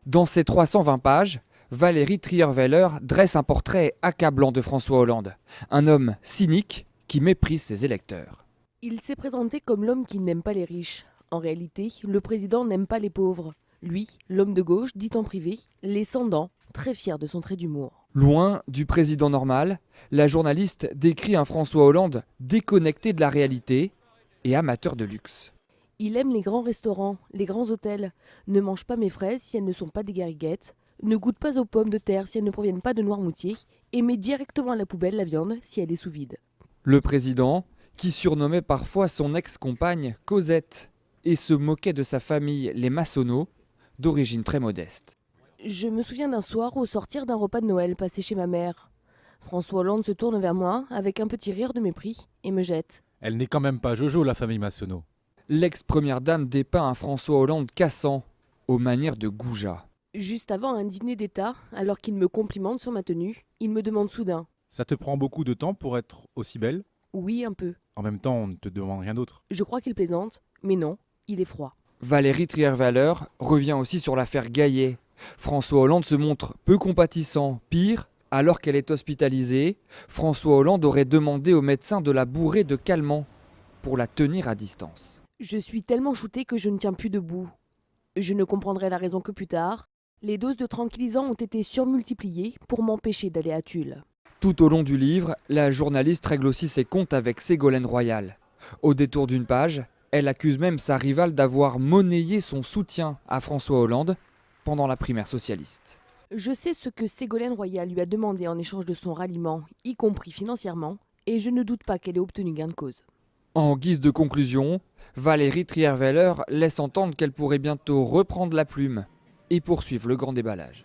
Dans ses 320 pages, Valérie Trierweiler dresse un portrait accablant de François Hollande. Un homme cynique qui méprise ses électeurs. Il s'est présenté comme l'homme qui n'aime pas les riches. En réalité, le président n'aime pas les pauvres. Lui, l'homme de gauche, dit en privé, les sans-dents, très fier de son trait d'humour. Loin du président normal, la journaliste décrit un François Hollande déconnecté de la réalité et amateur de luxe. Il aime les grands restaurants, les grands hôtels, ne mange pas mes fraises si elles ne sont pas des gariguettes, ne goûte pas aux pommes de terre si elles ne proviennent pas de Noirmoutier, et met directement à la poubelle la viande si elle est sous vide. Le président, qui surnommait parfois son ex-compagne Cosette et se moquait de sa famille, les Massonneau, d'origine très modeste. Je me souviens d'un soir au sortir d'un repas de Noël passé chez ma mère. François Hollande se tourne vers moi avec un petit rire de mépris et me jette. Elle n'est quand même pas Jojo, la famille Massonneau. L'ex-première dame dépeint un François Hollande cassant, aux manières de goujat. Juste avant un dîner d'État, alors qu'il me complimente sur ma tenue, il me demande soudain. Ça te prend beaucoup de temps pour être aussi belle? Oui, un peu. En même temps, on ne te demande rien d'autre. Je crois qu'il plaisante, mais non, il est froid. Valérie Trierweiler revient aussi sur l'affaire Gaillet. François Hollande se montre peu compatissant. Pire, alors qu'elle est hospitalisée, François Hollande aurait demandé au médecin de la bourrer de calmants pour la tenir à distance. Je suis tellement shootée que je ne tiens plus debout. Je ne comprendrai la raison que plus tard. Les doses de tranquillisants ont été surmultipliées pour m'empêcher d'aller à Tulle. Tout au long du livre, la journaliste règle aussi ses comptes avec Ségolène Royal. Au détour d'une page, elle accuse même sa rivale d'avoir monnayé son soutien à François Hollande pendant la primaire socialiste. Je sais ce que Ségolène Royal lui a demandé en échange de son ralliement, y compris financièrement, et je ne doute pas qu'elle ait obtenu gain de cause. En guise de conclusion, Valérie Trierweiler laisse entendre qu'elle pourrait bientôt reprendre la plume et poursuivre le grand déballage.